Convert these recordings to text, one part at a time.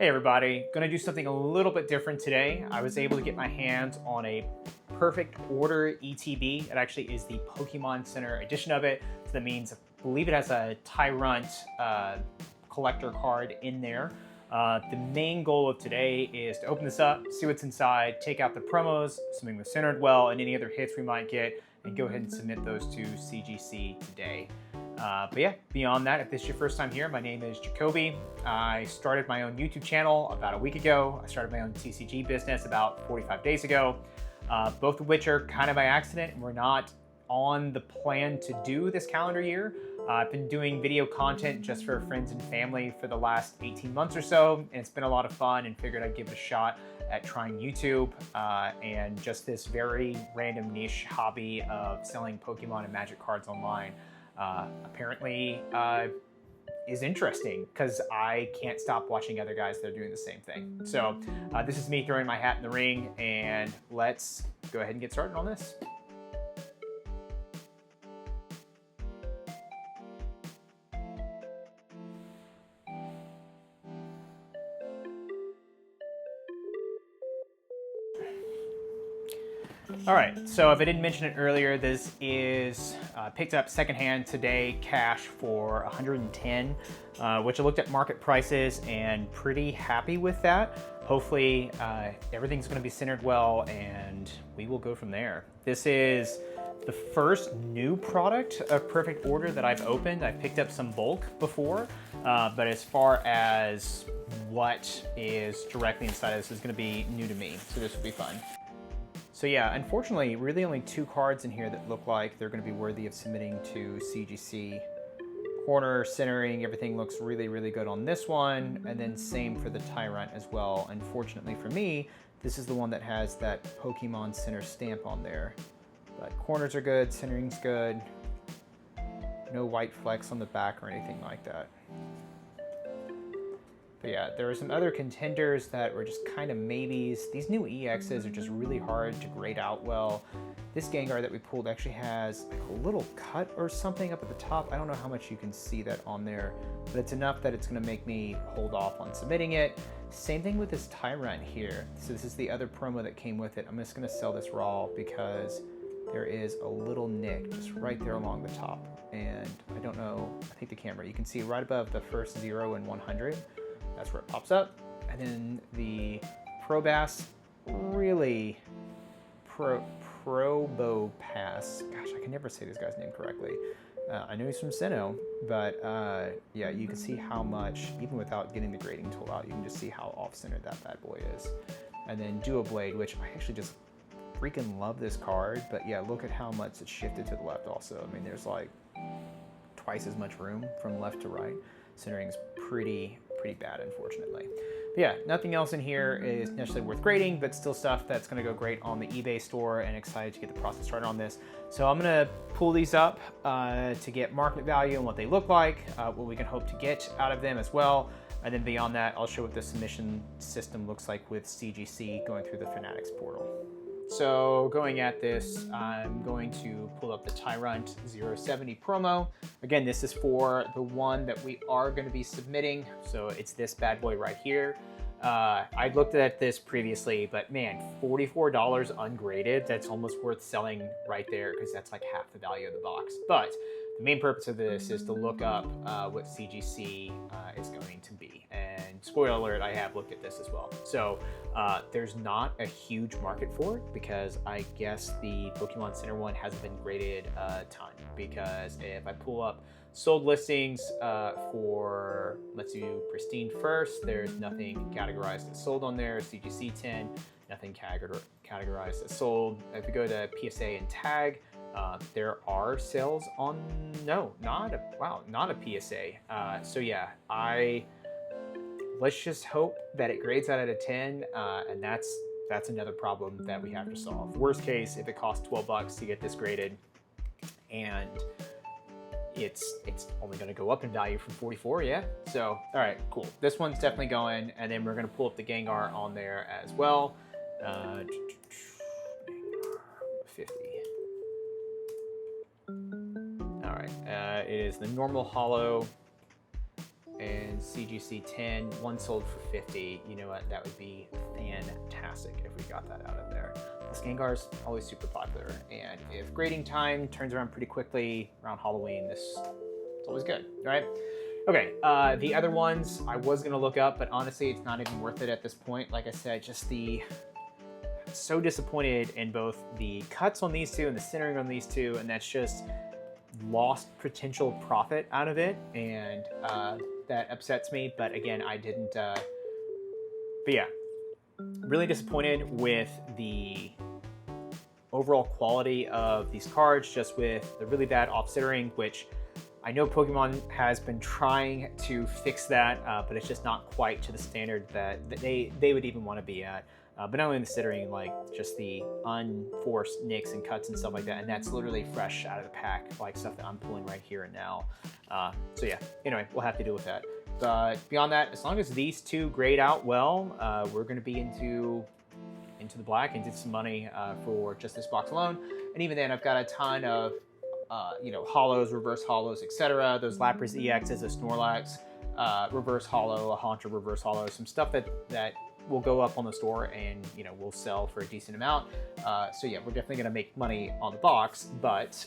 Hey everybody, gonna do something a little bit different today. I was able to get my hands on a perfect order ETB. It actually is the Pokemon Center edition of it. So that means, I believe it has a Tyrant collector card in there. The main goal of today is to open this up, see what's inside, take out the promos, assuming they're centered well, and any other hits we might get, and go ahead and submit those to CGC today. But yeah, beyond that, if this is your first time here, my name is Jacoby. I started my own YouTube channel about a week ago. I started my own TCG business about 45 days ago, both of which are kind of by accident and we're not on the plan to do this calendar year. I've been doing video content just for friends and family for the last 18 months or so, and it's been a lot of fun, and figured I'd give it a shot at trying YouTube and just this very random niche hobby of selling Pokemon and Magic cards online. Apparently is interesting because I can't stop watching other guys that are doing the same thing. So this is me throwing my hat in the ring, and let's go ahead and get started on this. All right, so if I didn't mention it earlier, this is picked up secondhand today, cash for 110, which I looked at market prices and pretty happy with that. Hopefully everything's going to be centered well, and we will go from there. This is the first new product of Perfect Order that I've opened. I've picked up some bulk before, but as far as what is directly inside of this is going to be new to me, so this will be fun. So yeah, unfortunately, really only two cards in here that look like they're going to be worthy of submitting to CGC. Corner, centering, everything looks really, really good on this one, and then same for the Tyrant as well. Unfortunately for me, this is the one that has that Pokemon Center stamp on there. But corners are good, centering's good. No white flecks on the back or anything like that. But yeah, there are some other contenders that were just kind of maybes. These new EXs are just really hard to grade out well. This Gengar that we pulled actually has like a little cut or something up at the top. I don't know how much you can see that on there, but it's enough that it's going to make me hold off on submitting it. Same thing with this Tyrant here. So this is the other promo that came with it. I'm just going to sell this raw because there is a little nick just right there along the top. And I don't know, I think the camera, you can see right above the first 0 and 100. That's where it pops up. And then the Probass, really Probopass. Gosh, I can never say this guy's name correctly. I know he's from Sinnoh, but yeah, you can see how much, even without getting the grading tool out, you can just see how off-centered that bad boy is. And then Duoblade, which I actually just freaking love this card, but yeah, look at how much it's shifted to the left also. I mean, there's like twice as much room from left to right. Centering's pretty bad, unfortunately. But yeah, nothing else in here is necessarily worth grading, but still stuff that's going to go great on the eBay store, and excited to get the process started on this. So I'm going to pull these up to get market value and what they look like, what we can hope to get out of them as well. And then beyond that, I'll show what the submission system looks like with CGC going through the Fanatics portal. So going at this, I'm going to pull up the Tyrant 070 promo. Again, this is for the one that we are going to be submitting. So it's this bad boy right here. I looked at this previously, but man, $44 ungraded. That's almost worth selling right there because that's like half the value of the box. But the main purpose of this is to look up what CGC is going to be. And spoiler alert, I have looked at this as well. So there's not a huge market for it because I guess the Pokemon Center one hasn't been graded a ton. Because if I pull up sold listings for, let's do Pristine first, there's nothing categorized as sold on there. CGC 10, nothing categorized as sold. If we go to PSA and tag, there are sales on, no, not a PSA. So yeah, let's just hope that it grades out of 10, and that's another problem that we have to solve. Worst case, if it costs 12 bucks to get this graded, and it's only going to go up in value from 44, yeah? So, all right, cool. This one's definitely going, and then we're going to pull up the Gengar on there as well. 50. All right, it is the normal holo, and CGC 10, one sold for 50. You know what? That would be fantastic if we got that out of there. The Skangar's always super popular, and if grading time turns around pretty quickly around Halloween, it's always good, right? Okay, the other ones I was gonna look up, but honestly, it's not even worth it at this point. Like I said, so disappointed in both the cuts on these two and the centering on these two, and that's just lost potential profit out of it, and that upsets me. But again, I didn't. But yeah, really disappointed with the overall quality of these cards, just with the really bad off-centering, which I know Pokemon has been trying to fix that, but it's just not quite to the standard that they would even want to be at. But not only the centering, like just the unforced nicks and cuts and stuff like that, and that's literally fresh out of the pack, like stuff that I'm pulling right here and now. So yeah, anyway, we'll have to deal with that. But beyond that, as long as these two grade out well, we're going to be into the black and did some money for just this box alone. And even then, I've got a ton of hollows, reverse hollows, etc. Those Lapras EXs, a Snorlax reverse hollow, a Haunter reverse hollow, some stuff that will go up on the store and will sell for a decent amount. So yeah, we're definitely going to make money on the box, but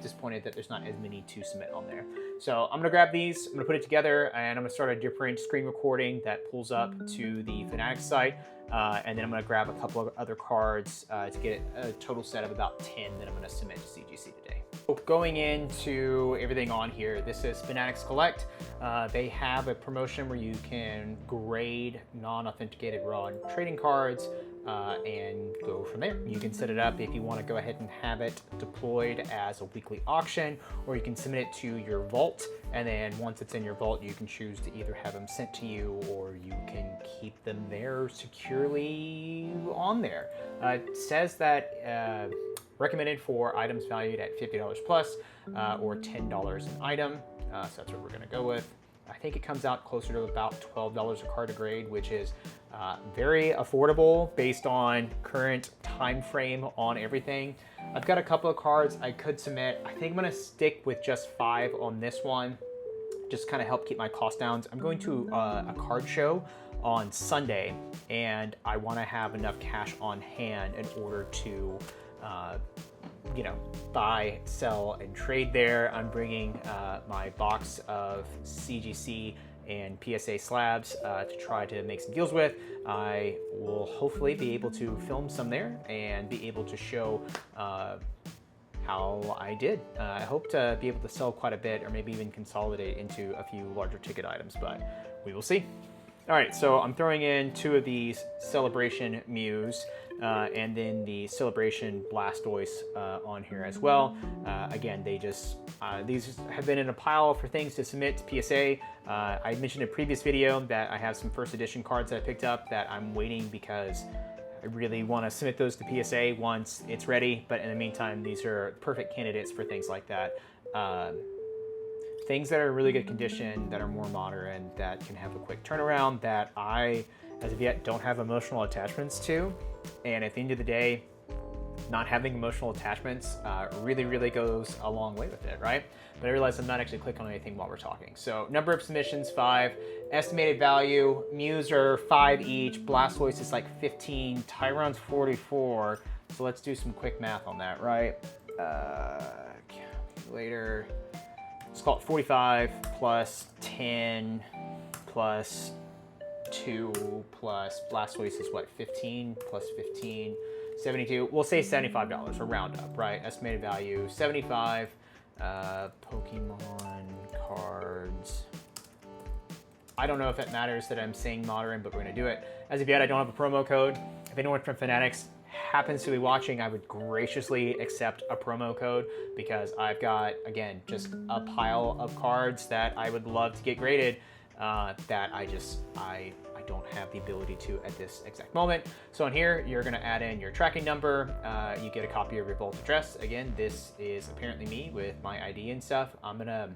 disappointed that there's not as many to submit on there. So I'm going to grab these, I'm going to put it together, and I'm going to start a different screen recording that pulls up to the Fanatics site. And then I'm going to grab a couple of other cards to get a total set of about 10 that I'm going to submit to CGC today. Going into everything on here, this is Fanatics Collect. They have a promotion where you can grade non-authenticated raw trading cards and go from there. You can set it up if you want to go ahead and have it deployed as a weekly auction, or you can submit it to your vault, and then once it's in your vault, you can choose to either have them sent to you or you can keep them there securely on there. It says that recommended for items valued at $50 plus or $10 an item. So that's what we're going to go with. I think it comes out closer to about $12 a card to grade, which is very affordable based on current time frame on everything. I've got a couple of cards I could submit. I think I'm going to stick with just 5 on this one, just kind of help keep my cost down. I'm going to a card show on Sunday, and I want to have enough cash on hand in order to buy, sell, and trade there. I'm bringing my box of CGC and PSA slabs to try to make some deals with. I will hopefully be able to film some there and be able to show how I did. I hope to be able to sell quite a bit, or maybe even consolidate into a few larger ticket items, but we will see. All right, so I'm throwing in 2 of these Celebration Mews and then the Celebration Blastoise on here as well. Again, these have been in a pile for things to submit to PSA. I mentioned in a previous video that I have some first edition cards that I picked up that I'm waiting because I really want to submit those to PSA once it's ready. But in the meantime, these are perfect candidates for things like that. Things that are in really good condition, that are more modern, that can have a quick turnaround, that I, as of yet, don't have emotional attachments to. And at the end of the day, not having emotional attachments really, really goes a long way with it, right? But I realize I'm not actually clicking on anything while we're talking. So number of submissions, 5. Estimated value, Mews are 5 each. Blastoise is like 15. Tyron's 44. So let's do some quick math on that, right? Calculator. Let's call it 45 plus 10 plus 2 plus Blastoise is what, 15 plus 15, 72. We'll say $75, or round up, right? Estimated value, 75. Pokemon cards. I don't know if it matters that I'm saying modern, but we're gonna do it. As of yet, I don't have a promo code. If anyone from Fanatics happens to be watching, I would graciously accept a promo code, because I've got, again, just a pile of cards that I would love to get graded that I don't have the ability to at this exact moment. So on here, you're gonna add in your tracking number. You get a copy of your vault address. Again, this is apparently me with my ID and stuff. I'm gonna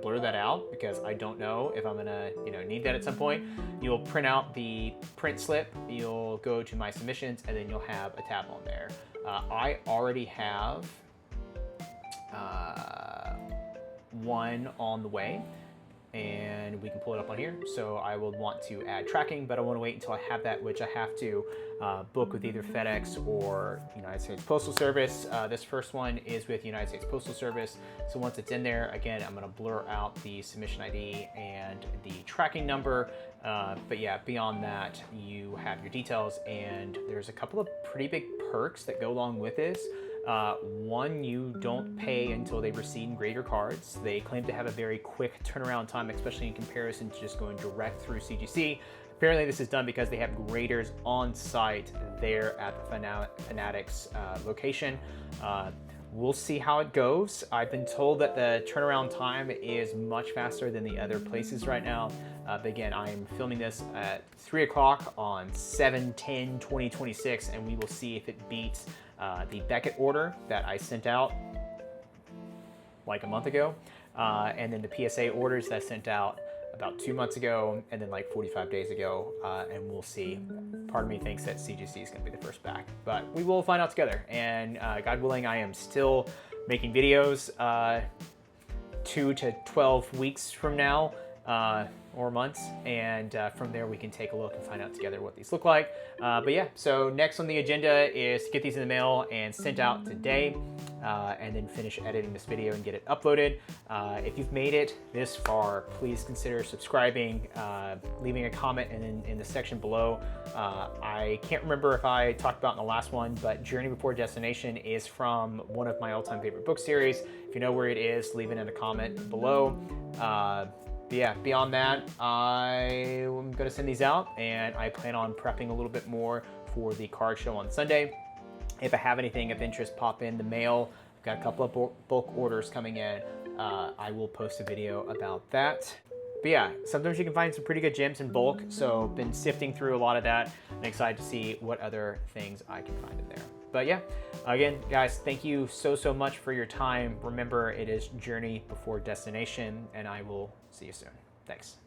blur that out because I don't know if I'm gonna need that at some point. You'll print out the print slip, you'll go to my submissions, and then you'll have a tab on there. I already have one on the way. and we can pull it up on here. So I will want to add tracking, but I want to wait until I have that, which I have to book with either FedEx or United States Postal Service. This first one is with United States Postal Service. So once it's in there, again, I'm going to blur out the submission ID and the tracking number. But yeah, beyond that, you have your details, and there's a couple of pretty big perks that go along with this. One, you don't pay until they receive and grade your cards. They claim to have a very quick turnaround time, especially in comparison to just going direct through CGC. Apparently this is done because they have graders on site there at the Fanatics location. We'll see how it goes. I've been told that the turnaround time is much faster than the other places right now. But again, I'm filming this at 3 o'clock on 7/10/2026, and we will see if it beats the Beckett order that I sent out like a month ago, and then the PSA orders that I sent out about 2 months ago, and then like 45 days ago, and we'll see. Part of me thinks that CGC is going to be the first back, but we will find out together. And God willing, I am still making videos 2 to 12 weeks from now, or months, and from there we can take a look and find out together what these look like. But yeah, so next on the agenda is to get these in the mail and sent out today, and then finish editing this video and get it uploaded. If you've made it this far, please consider subscribing, leaving a comment in the section below. I can't remember if I talked about in the last one, but Journey Before Destination is from one of my all-time favorite book series. If you know where it is, leave it in a comment below. But yeah, beyond that, I'm gonna send these out, and I plan on prepping a little bit more for the card show on Sunday. If I have anything of interest pop in the mail, I've got a couple of bulk orders coming in, I will post a video about that. But yeah, sometimes you can find some pretty good gems in bulk, so been sifting through a lot of that. I'm excited to see what other things I can find in there. But yeah, again, guys, thank you so much for your time. Remember, it is Journey Before Destination, and I will see you soon. Thanks.